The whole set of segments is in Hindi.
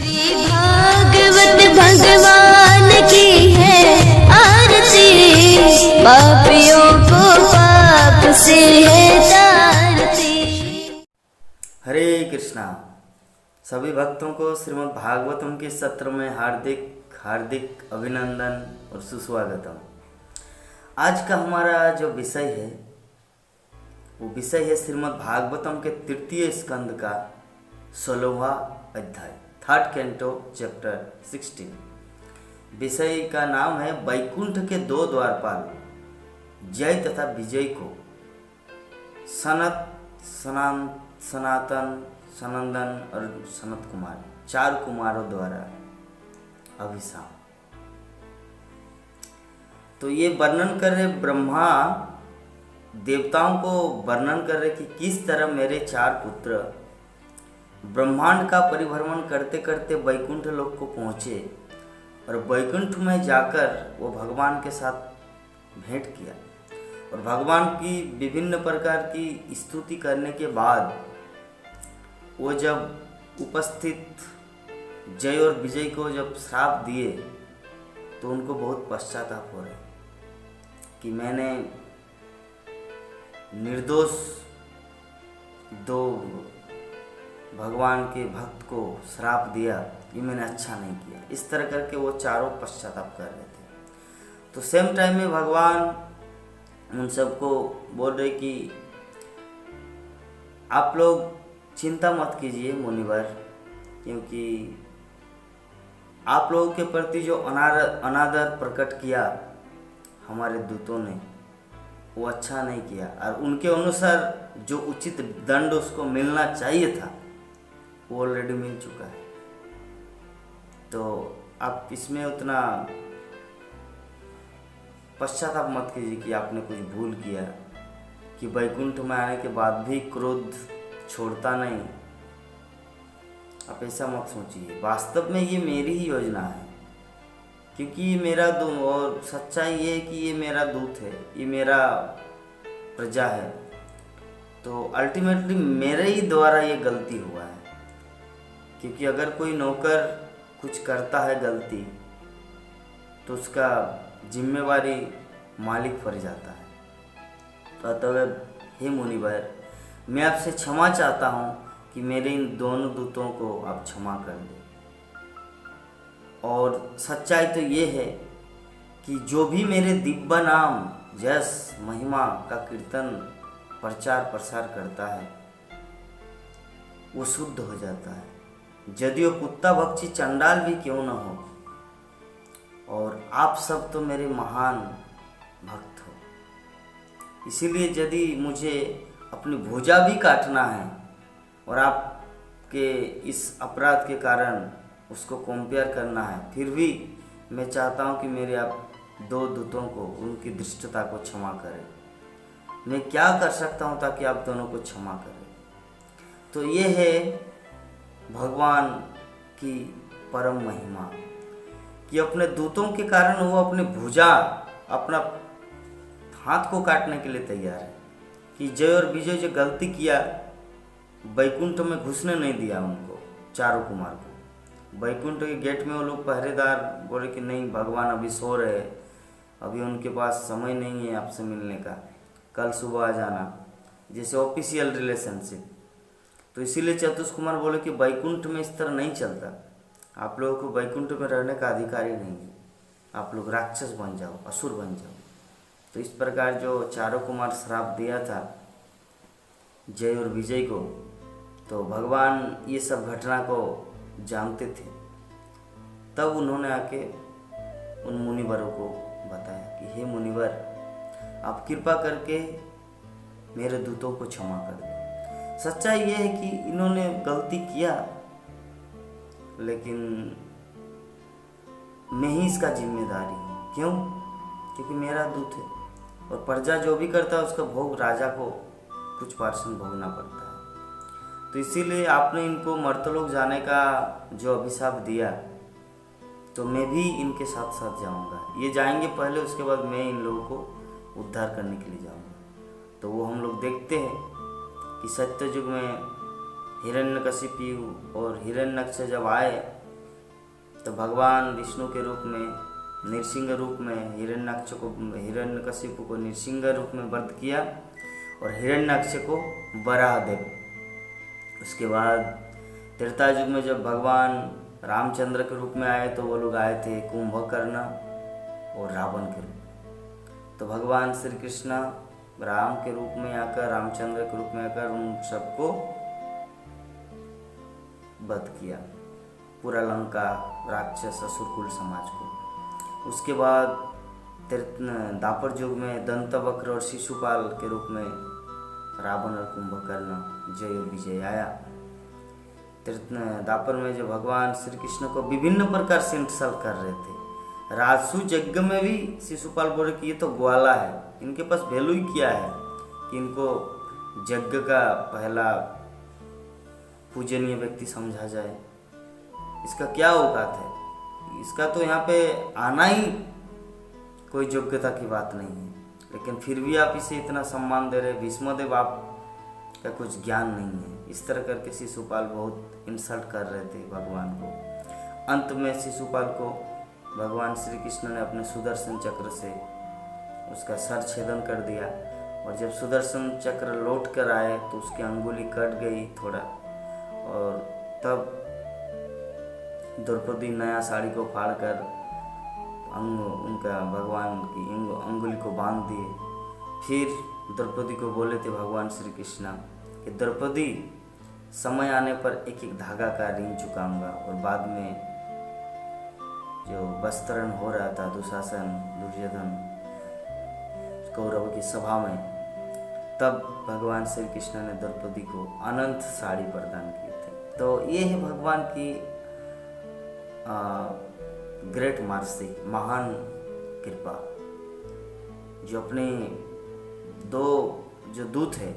श्री भागवत भगवान की है आरती, पापियों को पाप से है तारती। हरे कृष्णा। सभी भक्तों को श्रीमद् भागवतम के सत्र में हार्दिक हार्दिक अभिनंदन और सुस्वागतम। आज का हमारा जो विषय है वो विषय है श्रीमद् भागवतम के तृतीय स्कंद का 16वां अध्याय, थर्ड कैंटो चैप्टर 16। विषय का नाम है वैकुंठ के दो द्वारपाल जय तथा विजय को सनातन, सनंदन और सनत कुमार, चार कुमारों द्वारा अभिशाप। तो ये वर्णन कर रहे ब्रह्मा देवताओं को वर्णन कर रहे कि किस तरह मेरे चार पुत्र ब्रह्मांड का परिभ्रमण करते करते वैकुंठ लोक को पहुँचे और वैकुंठ में जाकर वो भगवान के साथ भेंट किया और भगवान की विभिन्न प्रकार की स्तुति करने के बाद वो जब उपस्थित जय और विजय को जब श्राप दिए तो उनको बहुत पश्चाताप हो रहा है कि मैंने निर्दोष दो भगवान के भक्त को श्राप दिया, ये मैंने अच्छा नहीं किया। इस तरह करके वो चारों पश्चाताप कर रहे थे। तो सेम टाइम में भगवान उन सबको बोल रहे कि आप लोग चिंता मत कीजिए मुनिवर, क्योंकि आप लोगों के प्रति जो अनादर प्रकट किया हमारे दूतों ने वो अच्छा नहीं किया और उनके अनुसार जो उचित दंड उसको मिलना चाहिए था वो ऑलरेडी मिल चुका है। तो आप इसमें उतना पश्चाताप मत कीजिए कि आपने कुछ भूल किया, कि वैकुंठ में आने के बाद भी क्रोध छोड़ता नहीं। आप ऐसा मत सोचिए, वास्तव में ये मेरी ही योजना है, क्योंकि ये मेरा दूत और सच्चाई ये है कि ये मेरा दूत है, ये मेरा प्रजा है। तो अल्टीमेटली मेरे ही द्वारा ये गलती हुआ है, क्योंकि अगर कोई नौकर कुछ करता है गलती तो उसका जिम्मेवारी मालिक पर जाता है। तो अतः हे मुनिवर, मैं आपसे क्षमा चाहता हूँ कि मेरे इन दोनों दूतों को आप क्षमा कर दें। और सच्चाई तो ये है कि जो भी मेरे दिव्य नाम यश महिमा का कीर्तन प्रचार प्रसार करता है वो शुद्ध हो जाता है, यदि वो कुत्ता भक्षी चंडाल भी क्यों न हो। और आप सब तो मेरे महान भक्त हो, इसीलिए यदि मुझे अपनी भुजा भी काटना है और आपके इस अपराध के कारण उसको कंपेयर करना है, फिर भी मैं चाहता हूं कि मेरे आप दो दूतों को उनकी धृष्टता को क्षमा करें। मैं क्या कर सकता हूं ताकि आप दोनों को क्षमा करें। तो ये है भगवान की परम महिमा कि अपने दूतों के कारण वो अपने भुजा, अपना हाथ को काटने के लिए तैयार है, कि जय और विजय जो गलती किया वैकुंठ में घुसने नहीं दिया उनको, चारों कुमार को। वैकुंठ के गेट में वो लोग पहरेदार बोले कि नहीं, भगवान अभी सो रहे, अभी उनके पास समय नहीं है आपसे मिलने का, कल सुबह आ जाना, जैसे ऑफिशियल रिलेशनशिप। तो इसीलिए चतुष कुमार बोले कि वैकुंठ में इस तरह नहीं चलता, आप लोगों को वैकुंठ में रहने का अधिकार ही नहीं है, आप लोग राक्षस बन जाओ, असुर बन जाओ। तो इस प्रकार जो चारों कुमार श्राप दिया था जय और विजय को, तो भगवान ये सब घटना को जानते थे। तब उन्होंने आके उन मुनिवरों को बताया कि हे मुनिवर, आप कृपा करके मेरे दूतों को क्षमा कर दें। सच्चाई ये है कि इन्होंने गलती किया, लेकिन मैं ही इसका जिम्मेदारी हूँ। क्यों? क्योंकि मेरा दूत है और प्रजा जो भी करता है उसका भोग राजा को कुछ % भोगना पड़ता है। तो इसीलिए आपने इनको मर्तलोक जाने का जो अभिशाप दिया, तो मैं भी इनके साथ साथ जाऊंगा। ये जाएंगे पहले, उसके बाद मैं इन लोगों को उद्धार करने के लिए जाऊंगा। तो वो हम लोग देखते हैं कि सत्य युग में हिरण्यकशिपु और हिरण्यक्ष जब आए तो भगवान विष्णु के रूप में, नृसिंह रूप में हिरण्यकशिपु को नृसिंह रूप में वध किया और हिरण्याक्ष को वराह देव। उसके बाद त्रेता युग में जब भगवान रामचंद्र के रूप में आए तो वो लोग आए थे कुंभकर्ण और रावण के रूप। तो भगवान श्री कृष्ण राम के रूप में आकर, रामचंद्र के रूप में आकर उन सबको वध किया, पूरा लंका राक्षस असुरकुल समाज को। उसके बाद द्वापर युग में दंतवक्र और शिशुपाल के रूप में रावण और कुंभकर्ण जय और विजय आया। द्वापर में जो भगवान श्री कृष्ण को विभिन्न प्रकार से इंसल्ट कर रहे थे। राजसू यज्ञ में भी शिशुपाल बोले कि ये तो ग्वाला है, इनके पास वैल्यू ही क्या है कि इनको यज्ञ का पहला पूजनीय व्यक्ति समझा जाए, इसका क्या औकात है, इसका तो यहाँ पे आना ही कोई योग्यता की बात नहीं है, लेकिन फिर भी आप इसे इतना सम्मान दे रहे। भीष्मदेव आप का कुछ ज्ञान नहीं है। इस तरह करके शिशुपाल बहुत इंसल्ट कर रहे थे भगवान को। अंत में शिशुपाल को भगवान श्री कृष्ण ने अपने सुदर्शन चक्र से उसका सर छेदन कर दिया, और जब सुदर्शन चक्र लौट कर आए तो उसकी अंगुली कट गई थोड़ा, और तब द्रौपदी नया साड़ी को फाड़कर उनका भगवान की अंगुली को बांध दिए। फिर द्रौपदी को बोले थे भगवान श्री कृष्ण कि द्रौपदी, समय आने पर एक एक धागा का ऋण चुकाऊंगा। और बाद में जो वस्त्रण हो रहा था दुशासन दुर्योधन कौरव की सभा में, तब भगवान श्री कृष्ण ने द्रौपदी को अनंत साड़ी प्रदान किए थे। तो ये है भगवान की ग्रेट मर्सी, महान कृपा, जो अपने दो जो दूत है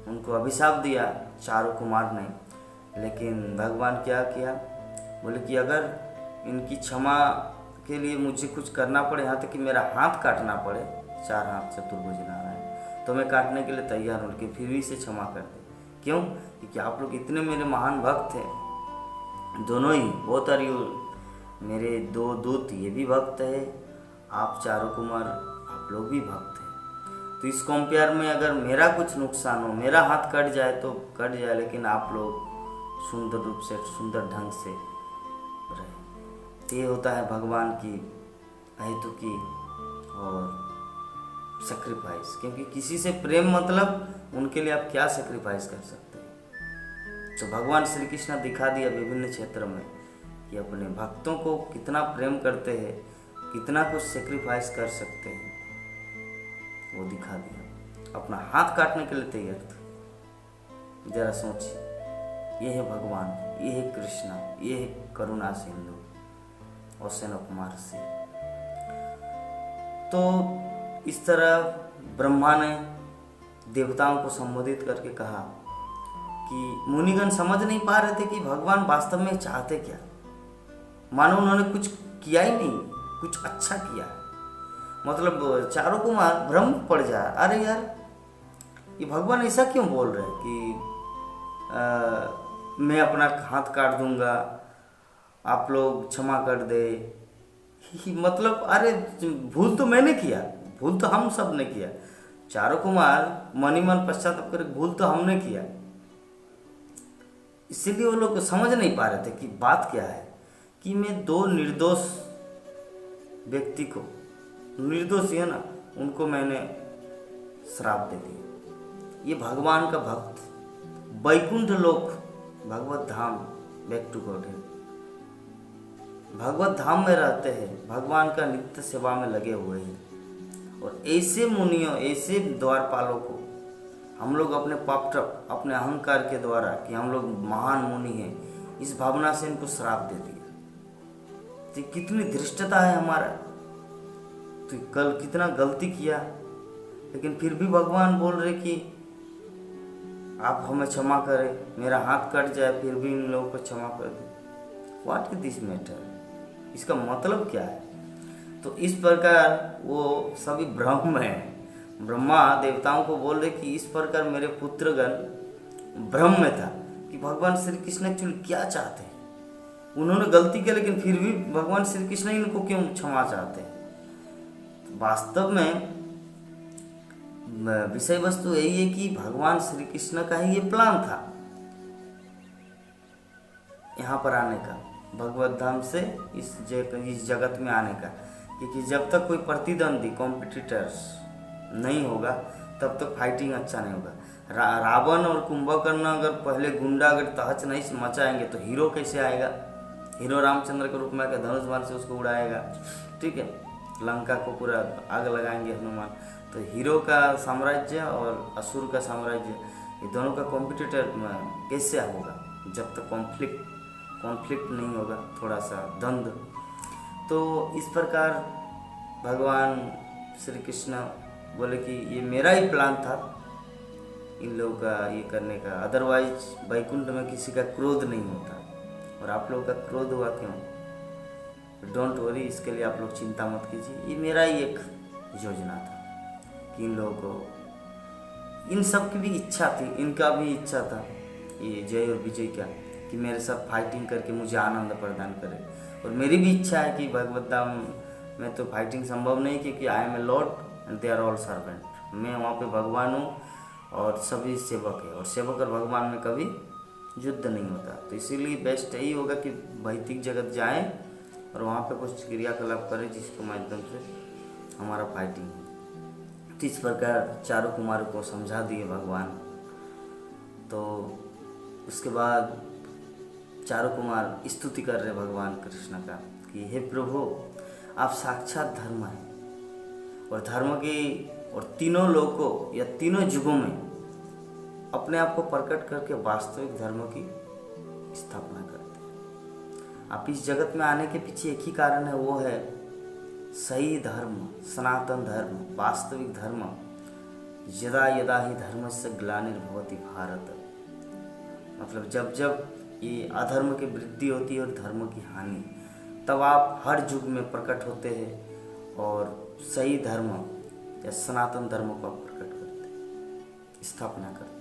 उनको अभिशाप दिया चारों कुमार ने, लेकिन भगवान क्या किया, बोले कि अगर इनकी क्षमा के लिए मुझे कुछ करना पड़े, यहाँ तक कि मेरा हाथ काटना पड़े, 4 हाथ चतुर्भुज नारायण, तो मैं काटने के लिए तैयार हूँ, लेकिन फिर भी इसे क्षमा कर दे। क्यों? क्योंकि आप लोग इतने मेरे महान भक्त हैं, दोनों ही, बहुत सारी मेरे 2 दूत ये भी भक्त है, आप चारों कुमार आप लोग भी भक्त हैं। तो इस कंपेयर में अगर मेरा कुछ नुकसान हो, मेरा हाथ कट जाए तो कट जाए, लेकिन आप लोग सुंदर रूप से, सुंदर ढंग से रहे। ये होता है भगवान की अहेतुकी और सेक्रीफाइस, क्योंकि किसी से प्रेम मतलब उनके लिए आप क्या सेक्रीफाइस कर सकते हैं। तो भगवान श्री कृष्ण दिखा दिया विभिन्न क्षेत्रों में कि अपने भक्तों को कितना प्रेम करते हैं, कितना कुछ सेक्रीफाइस कर सकते हैं, वो दिखा दिया। अपना हाथ काटने के लिए तैयार थे। जरा सोचिए, ये है भगवान, ये है कृष्णा, ये है करुणा सिंधु ओशन ऑफ मर्सी। तो इस तरह ब्रह्मा ने देवताओं को संबोधित करके कहा कि मुनिगण समझ नहीं पा रहे थे कि भगवान वास्तव में चाहते क्या, मानो उन्होंने कुछ किया ही नहीं, कुछ अच्छा किया है। मतलब चारों कुमार भ्रम पड़ जा, अरे यार ये भगवान ऐसा क्यों बोल रहे हैं कि मैं अपना हाथ काट दूंगा, आप लोग क्षमा कर दे। मतलब अरे भूल तो मैंने किया, भूल तो हम सब ने किया, चारों कुमार मनी मन पश्चाताप कर, भूल तो हमने किया। इसीलिए वो लोग समझ नहीं पा रहे थे कि बात क्या है, कि मैं 2 निर्दोष व्यक्ति को, निर्दोष है ना, उनको मैंने श्राप दे दिया। ये भगवान का भक्त वैकुंठ लोक भगवत धाम, बैक टू गॉड है, भगवत धाम में रहते हैं, भगवान का नित्य सेवा में लगे हुए हैं। और ऐसे मुनियों, ऐसे द्वारपालों को हम लोग अपने पाप, अपने अहंकार के द्वारा कि हम लोग महान मुनि हैं, इस भावना से इनको श्राप दे दिया। तो कितनी धृष्टता है हमारा, तो कल कितना गलती किया, लेकिन फिर भी भगवान बोल रहे कि आप हमें क्षमा करें, मेरा हाथ कट जाए फिर भी इन लोगों को क्षमा कर दे। व्हाट इज दिस मैटर, इसका मतलब क्या है? तो इस प्रकार वो सभी भ्रम है। ब्रह्मा देवताओं को बोल रहे कि इस प्रकार मेरे पुत्रगण भ्रम में था कि भगवान श्री कृष्ण एक्चुअली क्या चाहते हैं। उन्होंने गलती की, लेकिन फिर भी भगवान श्री कृष्ण इनको क्यों क्षमा चाहते हैं? वास्तव में विषय वस्तु यही है कि भगवान श्री कृष्ण का ही ये प्लान था यहाँ पर आने का, भगवत धाम से इस जगत में आने का, क्योंकि जब तक कोई प्रतिद्वंदी कॉम्पिटिटर्स नहीं होगा तब तक फाइटिंग अच्छा नहीं होगा। रावण और कुंभकर्ण अगर पहले गुंडा अगर तहस नहीं मचाएंगे तो हीरो कैसे आएगा? हीरो रामचंद्र के रूप में आकर धनुष बाण से उसको उड़ाएगा, ठीक है, लंका को पूरा आग लगाएंगे हनुमान। तो हीरो का साम्राज्य और असुर का साम्राज्य, ये दोनों का कॉम्पिटिटर कैसे होगा जब तक कॉन्फ्लिक्ट नहीं होगा, थोड़ा सा द्वंद्व। तो इस प्रकार भगवान श्री कृष्ण बोले कि ये मेरा ही प्लान था इन लोगों का ये करने का, अदरवाइज वैकुंठ में किसी का क्रोध नहीं होता। और आप लोगों का क्रोध हुआ क्यों? डोंट वरी, इसके लिए आप लोग चिंता मत कीजिए, ये मेरा ही एक योजना था कि इन लोगों को, इन सब की भी इच्छा थी, इनका भी इच्छा था ये जय और विजय का, कि मेरे साथ फाइटिंग करके मुझे आनंद प्रदान करे। और मेरी भी इच्छा है कि भगवत धाम में तो फाइटिंग संभव नहीं, क्योंकि I am a lord and they are all servant. मैं वहाँ पे भगवान हूँ और सभी सेवक है, और सेवक और भगवान में कभी युद्ध नहीं होता। तो इसीलिए बेस्ट यही होगा कि भौतिक जगत जाएं और वहाँ पे कुछ क्रियाकलाप करें जिसके माध्यम से हमारा फाइटिंग हो। तो इस प्रकार चारों कुमारों को समझा दिए भगवान। तो उसके बाद चारों कुमार स्तुति कर रहे भगवान कृष्ण का कि हे प्रभु, आप साक्षात धर्म हैं और धर्म की और तीनों लोकों या तीनों युगों में अपने आप को प्रकट करके वास्तविक धर्म की स्थापना करते हैं। आप इस जगत में आने के पीछे एक ही कारण है, वो है सही धर्म, सनातन धर्म, वास्तविक धर्म। यदा यदा ही धर्मस्य ग्लानिर्भवति भारत, मतलब जब जब ये अधर्म की वृद्धि होती है और धर्म की हानि, तब आप हर युग में प्रकट होते हैं और सही धर्म या सनातन धर्म को आप प्रकट करते हैं, स्थापना करते हैं।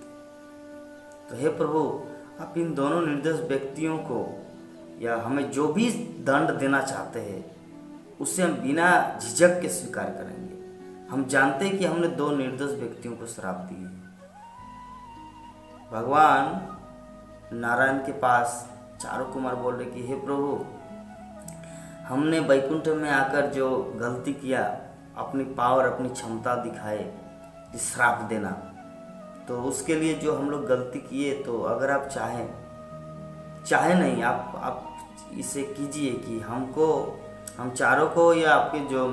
तो हे प्रभु, आप इन दोनों निर्दोष व्यक्तियों को या हमें जो भी दंड देना चाहते हैं उसे हम बिना झिझक के स्वीकार करेंगे। हम जानते हैं कि हमने दो निर्दोष व्यक्तियों को श्राप दिए हैं। भगवान नारायण के पास चारों कुमार बोल रहे कि हे प्रभु, हमने वैकुंठ में आकर जो गलती किया, अपनी पावर, अपनी क्षमता दिखाए श्राप देना, तो उसके लिए जो हम लोग गलती किए, तो अगर आप चाहे नहीं, आप इसे कीजिए कि हम चारों को या आपके जो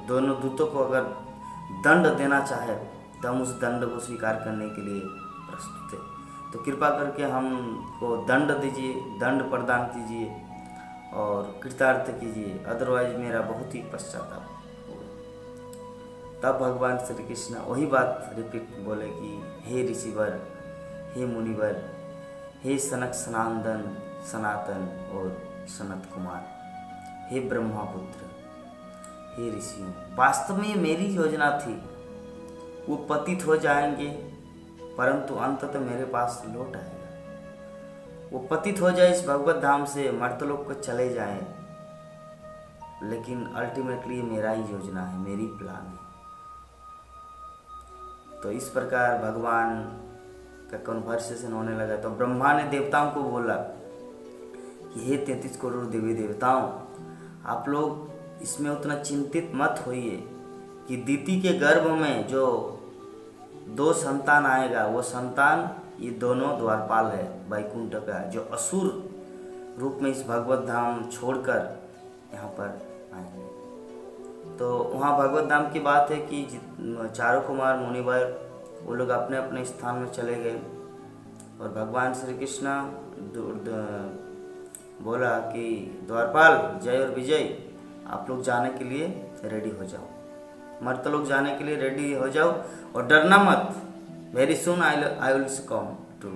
दोनों दूतों को अगर दंड देना चाहे तो हम उस दंड को स्वीकार करने के लिए प्रस्तुत है। तो कृपा करके हमको दंड दीजिए, दंड प्रदान कीजिए और कृतार्थ कीजिए, अदरवाइज मेरा बहुत ही पश्चाताप होगा। तब भगवान श्री कृष्ण वही बात रिपीट बोले कि हे ऋषिवर, हे मुनिवर, हे सनक सनातन सनातन और सनत कुमार, हे ब्रह्मापुत्र, हे ऋषियों, वास्तव में ये मेरी योजना थी। वो पतित हो जाएंगे परंतु अंततः मेरे पास लौट आएगा। वो पतित हो जाए इस भगवत धाम से, मर्तलोक को चले जाए, लेकिन अल्टीमेटली मेरा ही योजना है, मेरी प्लान है। तो इस प्रकार भगवान का कन्वर्सेशन होने लगा। तो ब्रह्मा ने देवताओं को बोला कि हे 33 करोड़ देवी देवताओं, आप लोग इसमें उतना चिंतित मत होइए कि दीति के गर्भ में जो 2 संतान आएगा, वो संतान ये दोनों द्वारपाल है वैकुंठ का, जो असुर रूप में इस भगवत धाम छोड़कर यहाँ पर आएंगे। तो वहाँ भगवत धाम की बात है कि चारों कुमार मुनिवर वो लोग अपने अपने स्थान में चले गए और भगवान श्री कृष्ण बोला कि द्वारपाल जय और विजय, आप लोग जाने के लिए रेडी हो जाओ, मर्त लोग जाने के लिए रेडी हो जाओ और डरना मत। Very soon I will come to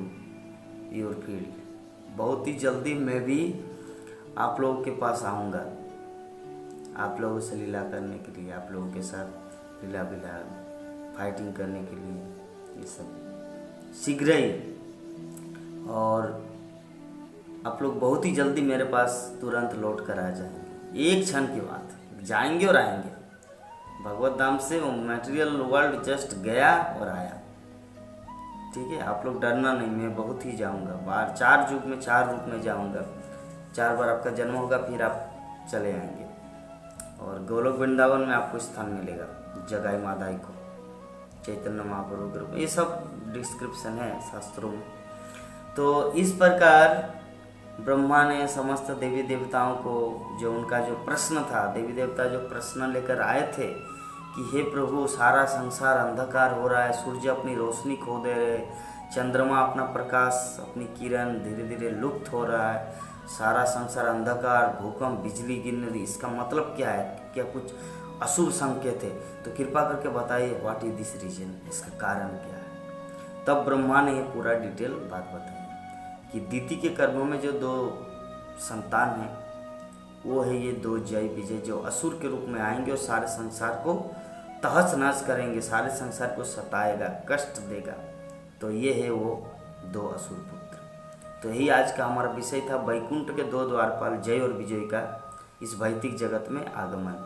your field, बहुत ही जल्दी मैं भी आप लोगों के पास आऊँगा, आप लोगों से लीला करने के लिए, आप लोगों के साथ लीला फाइटिंग करने के लिए, ये सब शीघ्र ही। और आप लोग बहुत ही जल्दी मेरे पास तुरंत लौट कर आ जाएंगे। एक क्षण की बात है, जाएंगे और आएंगे। भगवत धाम से वो मटेरियल वर्ल्ड जस्ट गया और आया। ठीक है, आप लोग डरना नहीं, मैं बहुत ही जाऊंगा बाहर। 4 युग में 4 रूप में जाऊंगा। 4 बार आपका जन्म होगा, फिर आप चले आएंगे। और गोलोक वृंदावन में आपको स्थान मिलेगा, जगाई मादाई को, चैतन्य महाप्रभु के रूप में। ये सब डिस्क्रिप्शन है शास्त्रों में। तो इस प्रकार ब्रह्मा ने समस्त देवी देवताओं को, जो उनका जो प्रश्न था, देवी देवता जो प्रश्न लेकर आए थे कि हे प्रभु, सारा संसार अंधकार हो रहा है, सूर्य अपनी रोशनी खो दे रहे, चंद्रमा अपना प्रकाश, अपनी किरण धीरे धीरे लुप्त हो रहा है, सारा संसार अंधकार, भूकंप, बिजली गिरने रही, इसका मतलब क्या है? क्या कुछ अशुभ संकेत है? तो कृपा करके बताइए, व्हाट इज दिस रीजन, इसका कारण क्या है? तब ब्रह्मा ने ये पूरा डिटेल बात बताई कि दीति के गर्भ में जो 2 संतान हैं, वो है ये 2 जय विजय, जो असुर के रूप में आएंगे और सारे संसार को तहस नहस करेंगे, सारे संसार को सताएगा, कष्ट देगा। तो ये है वो 2 असुर पुत्र। तो यही आज का हमारा विषय था, वैकुंठ के 2 द्वारपाल जय और विजय का इस भौतिक जगत में आगमन,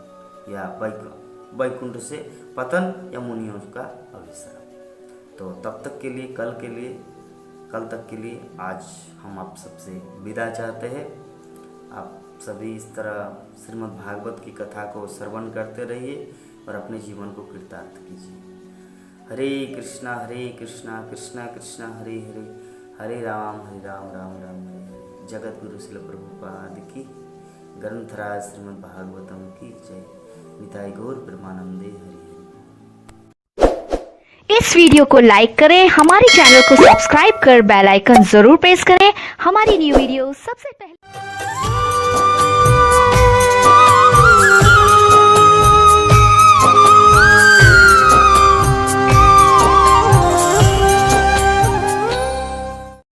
या वैकुंठ से पतन, या मुनियों का अभिश्राम। तो तब तक के लिए, कल तक के लिए आज हम आप सबसे विदा चाहते हैं। आप सभी इस तरह श्रीमद् भागवत की कथा को श्रवण करते रहिए और अपने जीवन को कृतार्थ कीजिए। हरे कृष्णा कृष्णा कृष्णा हरे हरे, हरे राम राम राम हरे हरे। जगत गुरु श्रील प्रभुपाद की, ग्रंथराज श्रीमद् भागवतम की जय। निताय गौर प्रेमानंदे हरि हरि। इस वीडियो को लाइक करें, हमारे चैनल को सब्सक्राइब कर बेल आइकन जरूर प्रेस करें हमारी न्यू वीडियो सबसे पहले।